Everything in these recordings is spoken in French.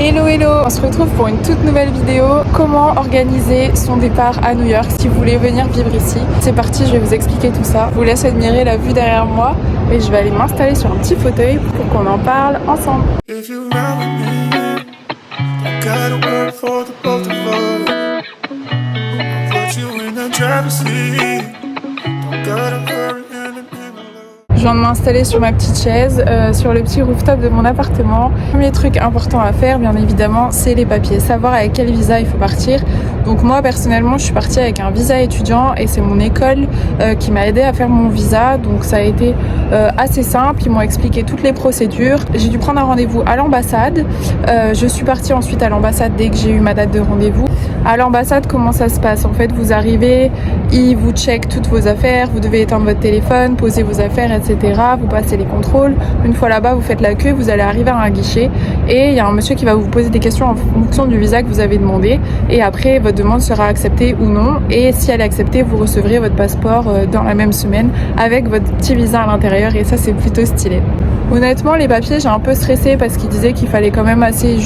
Hello hello, on se retrouve pour une toute nouvelle vidéo. Comment organiser son départ à New York si vous voulez venir vivre ici. C'est parti, je vais vous expliquer tout ça. Je vous laisse admirer la vue derrière moi et je vais aller m'installer sur un petit fauteuil pour qu'on en parle ensemble. Je viens de m'installer sur ma petite chaise, sur le petit rooftop de mon appartement. Premier truc important à faire, bien évidemment, c'est les papiers. Savoir avec quel visa il faut partir. Donc moi, personnellement, je suis partie avec un visa étudiant et c'est mon école qui m'a aidé à faire mon visa. Donc ça a été assez simple. Ils m'ont expliqué toutes les procédures. J'ai dû prendre un rendez-vous à l'ambassade. Je suis partie ensuite à l'ambassade dès que j'ai eu ma date de rendez-vous. À l'ambassade, comment ça se passe? En fait, vous arrivez, ils vous checkent toutes vos affaires. Vous devez éteindre votre téléphone, poser vos affaires, etc. Vous passez les contrôles. Une fois là-bas, vous faites la queue, vous allez arriver à un guichet et il y a un monsieur qui va vous poser des questions en fonction du visa que vous avez demandé. Et après, votre demande sera acceptée ou non. Et si elle est acceptée, vous recevrez votre passeport dans la même semaine avec votre petit visa à l'intérieur. Et ça, c'est plutôt stylé. Honnêtement, les papiers, j'ai un peu stressé parce qu'ils disaient qu'il fallait quand même assez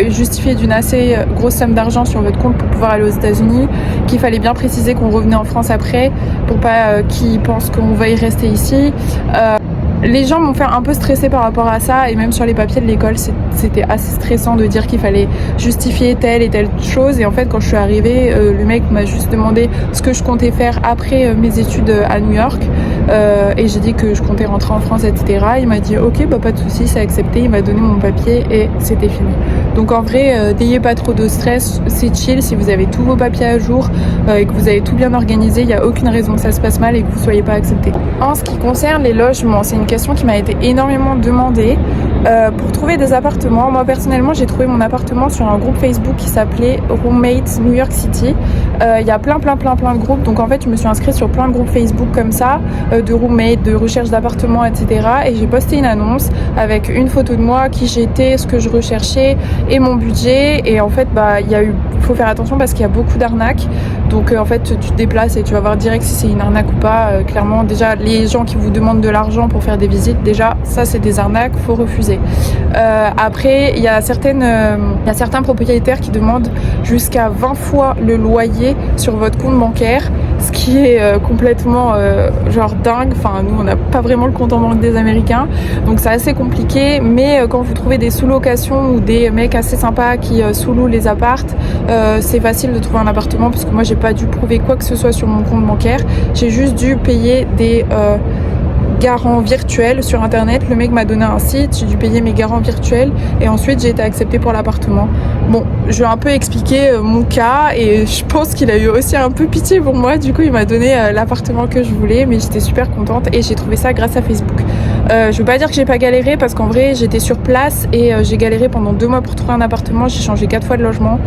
justifier d'une assez grosse somme d'argent sur votre compte pour pouvoir aller aux États-Unis, qu'il fallait bien préciser qu'on revenait en France après pour pas qu'ils pensent qu'on va y rester ici. Les gens m'ont fait un peu stresser par rapport à ça et même sur les papiers de l'école, c'était assez stressant de dire qu'il fallait justifier telle et telle chose. Et en fait, quand je suis arrivée, le mec m'a juste demandé ce que je comptais faire après mes études à New York. Et j'ai dit que je comptais rentrer en France, etc. Il m'a dit ok, bah pas de souci, c'est accepté. Il m'a donné mon papier et c'était fini. Donc en vrai, n'ayez pas trop de stress, c'est chill. Si vous avez tous vos papiers à jour et que vous avez tout bien organisé, il n'y a aucune raison que ça se passe mal et que vous ne soyez pas accepté. En ce qui concerne les logements, c'est une question qui m'a été énormément demandée. Pour trouver des appartements, moi personnellement j'ai trouvé mon appartement sur un groupe Facebook qui s'appelait Roommates New York City. Il y a plein de groupes, donc en fait je me suis inscrite sur plein de groupes Facebook comme ça, de roommates, de recherche d'appartements, etc. Et j'ai posté une annonce avec une photo de moi, qui j'étais, ce que je recherchais et mon budget. Et en fait faut faire attention parce qu'il y a beaucoup d'arnaques. Donc en fait tu te déplaces et tu vas voir direct si c'est une arnaque ou pas. Clairement déjà les gens qui vous demandent de l'argent pour faire des visites, déjà ça c'est des arnaques, faut refuser. Après il y a certains propriétaires qui demandent jusqu'à 20 fois le loyer sur votre compte bancaire, ce qui est complètement genre dingue. Enfin nous on n'a pas vraiment le compte en banque des Américains, donc c'est assez compliqué. Mais quand vous trouvez des sous-locations ou des mecs assez sympas qui sous-louent les appartes, c'est facile de trouver un appartement parce que moi j'ai pas dû prouver quoi que ce soit sur mon compte bancaire. J'ai juste dû payer des garants virtuels sur internet. Le mec m'a donné un site, j'ai dû payer mes garants virtuels et ensuite j'ai été acceptée pour l'appartement. Bon, je vais un peu expliquer mon cas et je pense qu'il a eu aussi un peu pitié pour moi. Du coup il m'a donné l'appartement que je voulais, mais j'étais super contente et j'ai trouvé ça grâce à Facebook. Je veux pas dire que j'ai pas galéré parce qu'en vrai j'étais sur place et j'ai galéré pendant 2 mois pour trouver un appartement. J'ai changé 4 fois de logement.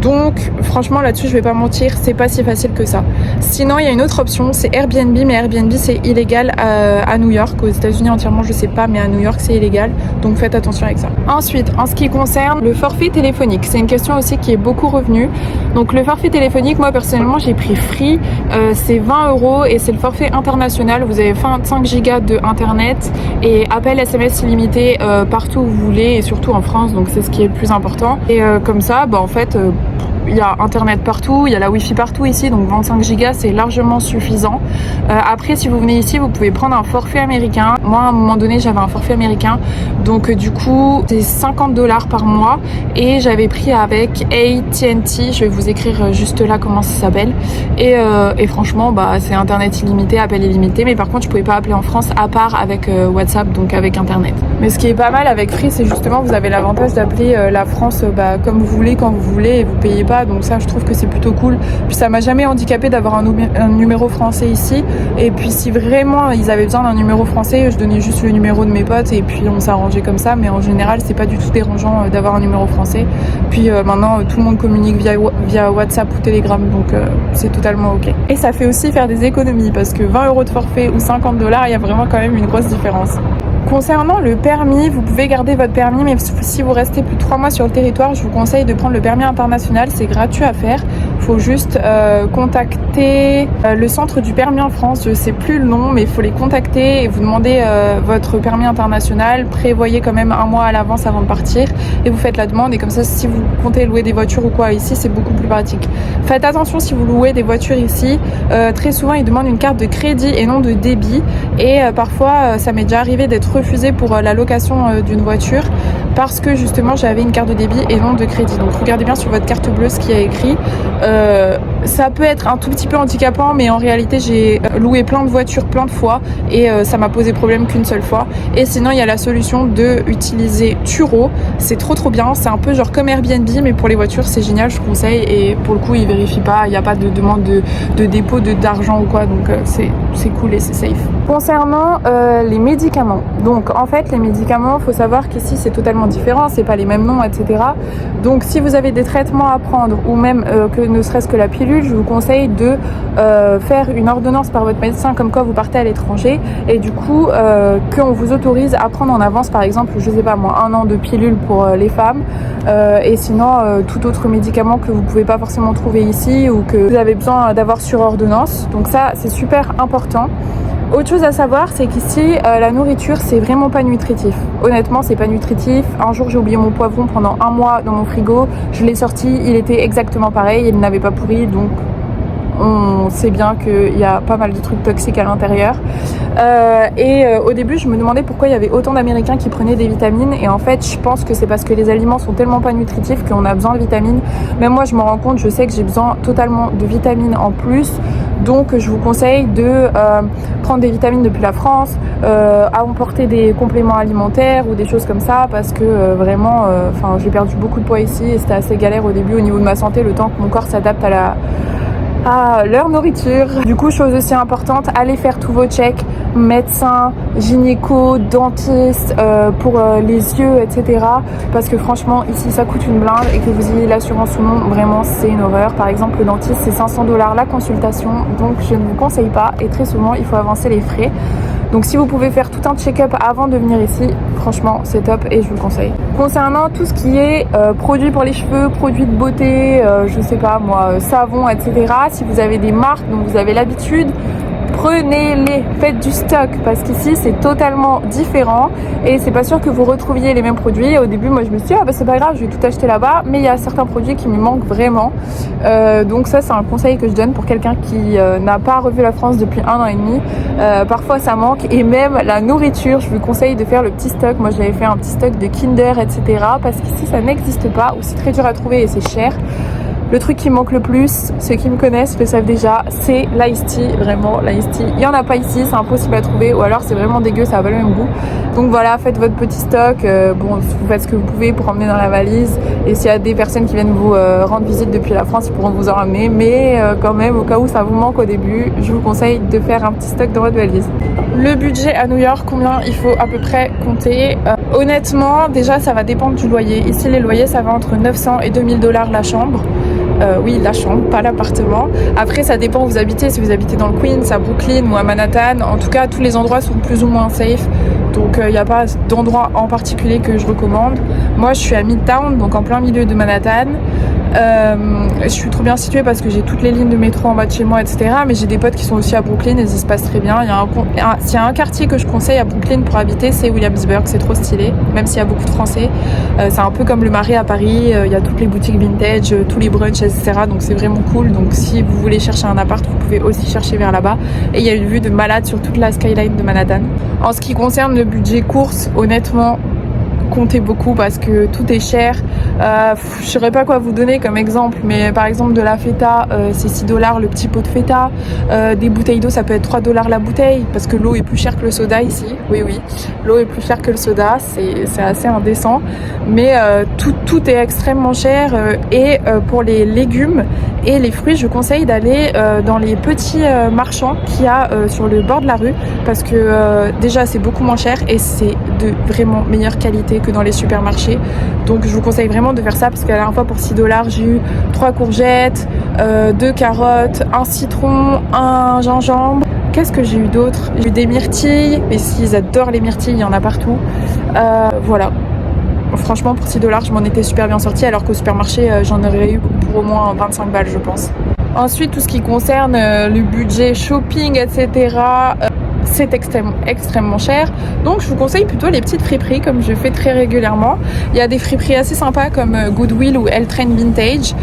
Donc franchement là-dessus je vais pas mentir, c'est pas si facile que ça. Sinon il y a une autre option, c'est Airbnb, mais Airbnb c'est illégal à New York. Aux États-Unis entièrement je sais pas, mais à New York c'est illégal, donc faites attention avec ça. Ensuite, en ce qui concerne le forfait téléphonique, c'est une question aussi qui est beaucoup revenue. Donc le forfait téléphonique, moi personnellement j'ai pris Free, c'est 20 € et c'est le forfait international. Vous avez 25 gigas de internet et appel SMS illimité partout où vous voulez et surtout en France, donc c'est ce qui est le plus important. Et comme ça, bah en fait il y a internet partout, il y a la wifi partout ici, donc 25 gigas c'est largement suffisant. Après si vous venez ici vous pouvez prendre un forfait américain. Moi à un moment donné j'avais un forfait américain, donc du coup c'est 50 $ par mois et j'avais pris avec AT&T, je vais vous écrire juste là comment ça s'appelle. Et franchement bah c'est internet illimité, appel illimité, mais par contre je pouvais pas appeler en France à part avec WhatsApp, donc avec internet. Mais ce qui est pas mal avec Free, c'est justement vous avez l'avantage d'appeler la France comme vous voulez, quand vous voulez, et vous payez pas. Donc ça je trouve que c'est plutôt cool. Puis ça m'a jamais handicapé d'avoir un numéro français ici. Et puis si vraiment ils avaient besoin d'un numéro français, je donnais juste le numéro de mes potes et puis on s'arrangeait comme ça. Mais en général c'est pas du tout dérangeant d'avoir un numéro français. Puis maintenant tout le monde communique via WhatsApp ou Telegram, donc c'est totalement ok. Et ça fait aussi faire des économies parce que 20 € de forfait ou 50 $, il y a vraiment quand même une grosse différence. Concernant le permis, vous pouvez garder votre permis, mais si vous restez plus de 3 mois sur le territoire, je vous conseille de prendre le permis international, c'est gratuit à faire. faut juste contacter le centre du permis en France, je sais plus le nom, mais il faut les contacter et vous demander votre permis international. Prévoyez quand même un mois à l'avance avant de partir et vous faites la demande, et comme ça si vous comptez louer des voitures ou quoi ici, c'est beaucoup plus pratique. Faites attention si vous louez des voitures ici, très souvent ils demandent une carte de crédit et non de débit, et parfois ça m'est déjà arrivé d'être refusée pour la location d'une voiture parce que justement j'avais une carte de débit et non de crédit. Donc regardez bien sur votre carte bleue ce qu'il y a écrit. Ça peut être un tout petit peu handicapant, mais en réalité j'ai loué plein de voitures plein de fois et ça m'a posé problème qu'une seule fois. Et sinon il y a la solution de utiliser Turo, c'est trop bien, c'est un peu genre comme Airbnb mais pour les voitures, c'est génial, je conseille, et pour le coup ils vérifient pas, il n'y a pas de demande de dépôt d'argent ou quoi, donc c'est cool et c'est safe. Concernant les médicaments, donc en fait les médicaments, faut savoir qu'ici c'est totalement différent, c'est pas les mêmes noms, etc. Donc si vous avez des traitements à prendre ou même que ne serait-ce que la pilule, je vous conseille de faire une ordonnance par votre médecin comme quoi vous partez à l'étranger, et du coup qu'on vous autorise à prendre en avance, par exemple, je sais pas moi, 1 an de pilule pour les femmes, et sinon tout autre médicament que vous pouvez pas forcément trouver ici ou que vous avez besoin d'avoir sur ordonnance. Donc ça c'est super important. Autre chose à savoir, c'est qu'ici la nourriture c'est vraiment pas nutritif. Honnêtement c'est pas nutritif. Un jour j'ai oublié mon poivron pendant 1 mois dans mon frigo, je l'ai sorti, il était exactement pareil, il n'avait pas pourri, donc on sait bien qu'il y a pas mal de trucs toxiques à l'intérieur. Au début je me demandais pourquoi il y avait autant d'Américains qui prenaient des vitamines, et en fait je pense que c'est parce que les aliments sont tellement pas nutritifs qu'on a besoin de vitamines. Même moi je m'en rends compte, je sais que j'ai besoin totalement de vitamines en plus, donc je vous conseille de prendre des vitamines depuis la France, à emporter des compléments alimentaires ou des choses comme ça, parce que vraiment j'ai perdu beaucoup de poids ici et c'était assez galère au début au niveau de ma santé, le temps que mon corps s'adapte à leur nourriture. Du coup, chose aussi importante, allez faire tous vos checks, médecin, gynéco, dentiste, pour les yeux, etc. Parce que franchement, ici, ça coûte une blinde, et que vous ayez l'assurance ou non, vraiment, c'est une horreur. Par exemple, le dentiste, c'est 500 $ la consultation, donc je ne vous conseille pas, et très souvent, il faut avancer les frais. Donc si vous pouvez faire tout un check-up avant de venir ici, franchement c'est top et je vous le conseille. Concernant tout ce qui est produits pour les cheveux, produits de beauté, je sais pas moi, savon, etc. Si vous avez des marques dont vous avez l'habitude, prenez-les, faites du stock, parce qu'ici c'est totalement différent et c'est pas sûr que vous retrouviez les mêmes produits. Au début moi je me suis dit c'est pas grave, je vais tout acheter là-bas, mais il y a certains produits qui me manquent vraiment, donc ça c'est un conseil que je donne pour quelqu'un qui n'a pas revu la France depuis 1 an et demi. Parfois ça manque, et même la nourriture, je vous conseille de faire le petit stock. Moi j'avais fait un petit stock de Kinder, etc. parce qu'ici ça n'existe pas, ou c'est très dur à trouver et c'est cher. Le truc qui manque le plus, ceux qui me connaissent le savent déjà, c'est l'ice tea, vraiment l'ice tea. Il n'y en a pas ici, c'est impossible à trouver, ou alors c'est vraiment dégueu, ça n'a pas le même goût. Donc voilà, faites votre petit stock, vous faites ce que vous pouvez pour emmener dans la valise, et s'il y a des personnes qui viennent vous rendre visite depuis la France, ils pourront vous en ramener, mais quand même, au cas où ça vous manque au début, je vous conseille de faire un petit stock dans votre valise. Le budget à New York, combien il faut à peu près compter? Honnêtement, déjà ça va dépendre du loyer. Ici les loyers ça va entre 900 et 2000 $ la chambre. Oui, la chambre, pas l'appartement. Après, ça dépend où vous habitez. Si vous habitez dans le Queens, à Brooklyn ou à Manhattan, en tout cas, tous les endroits sont plus ou moins safe. Donc, il n'y a pas d'endroit en particulier que je recommande. Moi, je suis à Midtown, donc en plein milieu de Manhattan. Je suis trop bien située parce que j'ai toutes les lignes de métro en bas de chez moi, etc. Mais j'ai des potes qui sont aussi à Brooklyn et ça se passe très bien. S'il y a un quartier que je conseille à Brooklyn pour habiter, c'est Williamsburg. C'est trop stylé, même s'il y a beaucoup de Français. C'est un peu comme le Marais à Paris. Il y a toutes les boutiques vintage, tous les brunchs, etc. Donc c'est vraiment cool. Donc si vous voulez chercher un appart, vous pouvez aussi chercher vers là-bas. Et il y a une vue de malade sur toute la skyline de Manhattan. En ce qui concerne le budget course, honnêtement, comptez beaucoup parce que tout est cher. Je saurais pas quoi vous donner comme exemple, mais par exemple de la feta, c'est 6 $ le petit pot de feta. Des bouteilles d'eau, ça peut être 3 $ la bouteille, parce que l'eau est plus chère que le soda ici. Oui, l'eau est plus chère que le soda, c'est assez indécent. Mais tout est extrêmement cher. Et pour les légumes et les fruits, je conseille d'aller dans les petits marchands qu'il y a sur le bord de la rue, parce que déjà c'est beaucoup moins cher et c'est de vraiment meilleure qualité que dans les supermarchés. Donc je vous conseille vraiment de faire ça, parce que la dernière fois pour 6 $ j'ai eu 3 courgettes, 2 carottes, un citron, un gingembre. Qu'est-ce que j'ai eu d'autre? J'ai eu des myrtilles, mais s'ils adorent les myrtilles, il y en a partout. Voilà. franchement pour 6 $ je m'en étais super bien sortie, alors qu'au supermarché j'en aurais eu pour au moins 25 balles je pense. Ensuite tout ce qui concerne le budget shopping etc. C'est extrêmement cher, donc je vous conseille plutôt les petites friperies comme je fais très régulièrement. Il y a des friperies assez sympas comme Goodwill ou L Train Vintage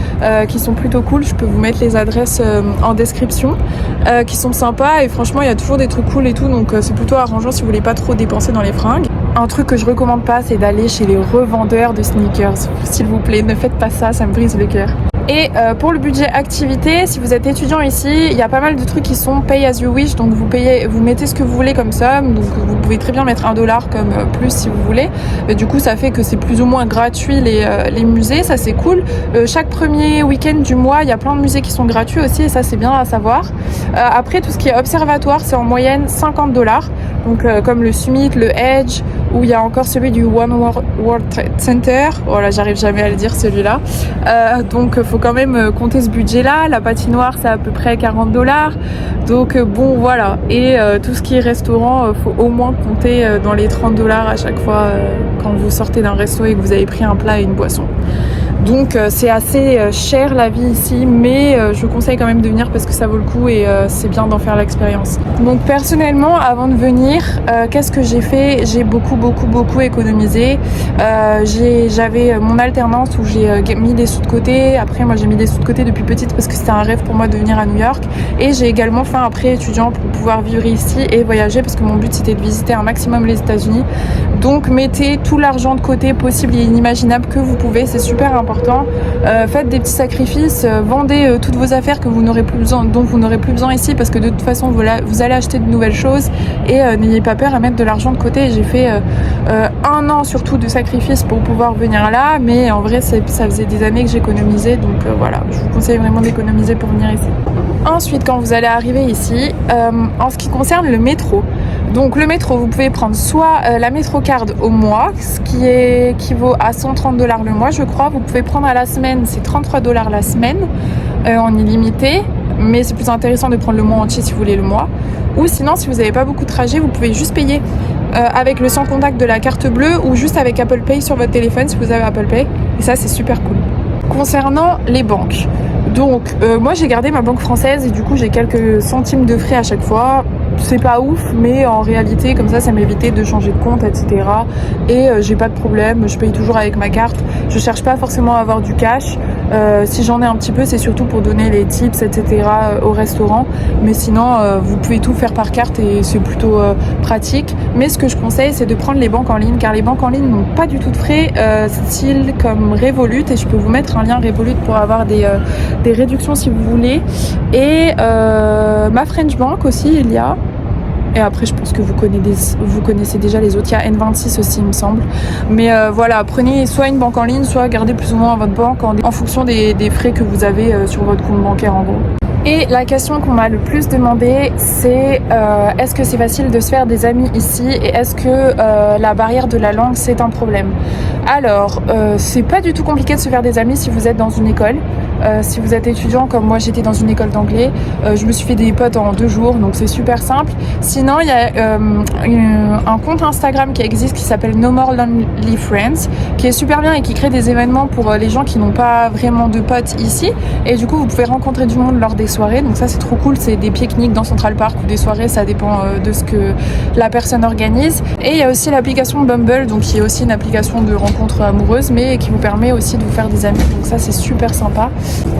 qui sont plutôt cool, je peux vous mettre les adresses en description, qui sont sympas et franchement il y a toujours des trucs cool et tout, donc c'est plutôt arrangeant si vous voulez pas trop dépenser dans les fringues. Un truc que je recommande pas, c'est d'aller chez les revendeurs de sneakers, s'il vous plaît, ne faites pas ça, ça me brise le cœur. Et pour le budget activité, si vous êtes étudiant ici, il y a pas mal de trucs qui sont pay as you wish, donc vous mettez ce que vous voulez comme somme, donc vous pouvez très bien mettre 1 $ comme plus si vous voulez. Mais du coup ça fait que c'est plus ou moins gratuit les musées, ça c'est cool. Chaque premier week-end du mois, il y a plein de musées qui sont gratuits aussi et ça c'est bien à savoir. Après tout ce qui est observatoire, c'est en moyenne 50 $, donc comme le Summit, le Edge, où il y a encore celui du One World Trade Center. Voilà, j'arrive jamais à le dire celui-là. Donc faut quand même compter ce budget-là. La patinoire, c'est à peu près 40 $. Donc bon, voilà. Et tout ce qui est restaurant, faut au moins compter dans les 30 $ à chaque fois quand vous sortez d'un resto et que vous avez pris un plat et une boisson. Donc c'est assez cher la vie ici, mais je vous conseille quand même de venir parce que ça vaut le coup et c'est bien d'en faire l'expérience. Donc personnellement, avant de venir, qu'est-ce que j'ai fait? J'ai beaucoup économisé. J'avais mon alternance où j'ai mis des sous de côté. Après moi j'ai mis des sous de côté depuis petite parce que c'était un rêve pour moi de venir à New York. Et j'ai également fait un prêt étudiant pour pouvoir vivre ici et voyager parce que mon but c'était de visiter un maximum les États-Unis. Donc mettez tout l'argent de côté possible et inimaginable que vous pouvez, c'est super important. Faites des petits sacrifices, vendez toutes vos affaires que vous n'aurez plus besoin, dont vous n'aurez plus besoin ici parce que de toute façon vous allez acheter de nouvelles choses et n'ayez pas peur à mettre de l'argent de côté. J'ai fait 1 an surtout de sacrifices pour pouvoir venir là, mais en vrai ça faisait des années que j'économisais, donc voilà, je vous conseille vraiment d'économiser pour venir ici. Ensuite, quand vous allez arriver ici, en ce qui concerne le métro, donc le métro, vous pouvez prendre soit la MetroCard au mois, ce qui équivaut à 130 $ le mois, je crois. Vous pouvez prendre à la semaine, c'est 33 $ la semaine, en illimité, mais c'est plus intéressant de prendre le mois entier si vous voulez le mois. Ou sinon, si vous n'avez pas beaucoup de trajets, vous pouvez juste payer avec le sans contact de la carte bleue ou juste avec Apple Pay sur votre téléphone si vous avez Apple Pay. Et ça, c'est super cool. Concernant les banques, donc moi j'ai gardé ma banque française et du coup j'ai quelques centimes de frais à chaque fois. C'est pas ouf, mais en réalité comme ça m'évitait de changer de compte, etc. Et j'ai pas de problème, je paye toujours avec ma carte. Je cherche pas forcément à avoir du cash. Si j'en ai un petit peu, c'est surtout pour donner les tips, etc. Au restaurant. Mais sinon, vous pouvez tout faire par carte et c'est plutôt pratique. Mais ce que je conseille, c'est de prendre les banques en ligne, car les banques en ligne n'ont pas du tout de frais, style comme Revolut. Et je peux vous mettre un lien Revolut pour avoir des réductions si vous voulez. Et ma French Bank aussi, il y a. Et après, je pense que vous connaissez déjà les autres. Il y a N26 aussi, il me semble. Mais voilà, prenez soit une banque en ligne, soit gardez plus ou moins votre banque en fonction des frais que vous avez sur votre compte bancaire en gros. Et la question qu'on m'a le plus demandé, c'est est-ce que c'est facile de se faire des amis ici et est-ce que la barrière de la langue c'est un problème? Alors, c'est pas du tout compliqué de se faire des amis si vous êtes dans une école. Si vous êtes étudiant comme moi j'étais dans une école d'anglais, je me suis fait des potes en 2 jours, donc c'est super simple. Sinon il y a un compte Instagram qui existe qui s'appelle No More Lonely Friends, qui est super bien et qui crée des événements pour les gens qui n'ont pas vraiment de potes ici, et du coup vous pouvez rencontrer du monde lors des soirées, donc ça c'est trop cool. C'est des pique-niques dans Central Park ou des soirées, ça dépend de ce que la personne organise. Et il y a aussi l'application Bumble, donc qui est aussi une application de rencontres amoureuses mais qui vous permet aussi de vous faire des amis, donc ça c'est super sympa.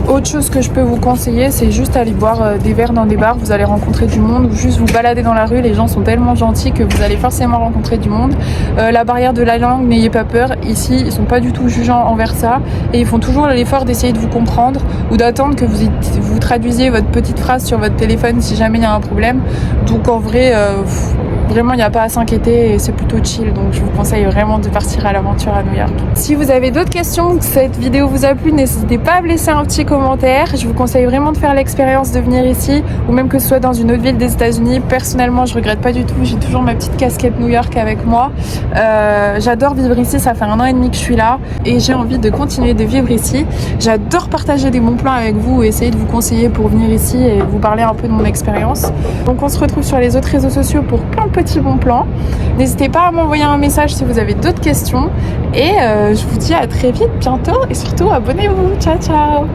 Autre chose que je peux vous conseiller, c'est juste aller boire des verres dans des bars. Vous allez rencontrer du monde, ou juste vous balader dans la rue. Les gens sont tellement gentils que vous allez forcément rencontrer du monde. La barrière de la langue, n'ayez pas peur. Ici, ils sont pas du tout jugeants envers ça et ils font toujours l'effort d'essayer de vous comprendre ou d'attendre que vous traduisiez votre petite phrase sur votre téléphone si jamais il y a un problème. Donc en vrai, vraiment il n'y a pas à s'inquiéter et c'est plutôt chill, donc je vous conseille vraiment de partir à l'aventure à New York. Si vous avez d'autres questions, que cette vidéo vous a plu, n'hésitez pas à me laisser un petit commentaire. Je vous conseille vraiment de faire l'expérience de venir ici, ou même que ce soit dans une autre ville des États-Unis. Personnellement je regrette pas du tout, j'ai toujours ma petite casquette New York avec moi. J'adore vivre ici, ça fait 1 an et demi que je suis là et j'ai envie de continuer de vivre ici. J'adore partager des bons plans avec vous et essayer de vous conseiller pour venir ici et vous parler un peu de mon expérience. Donc on se retrouve sur les autres réseaux sociaux pour plein petit bon plan. N'hésitez pas à m'envoyer un message si vous avez d'autres questions et je vous dis à très vite, bientôt et surtout abonnez-vous. Ciao ciao.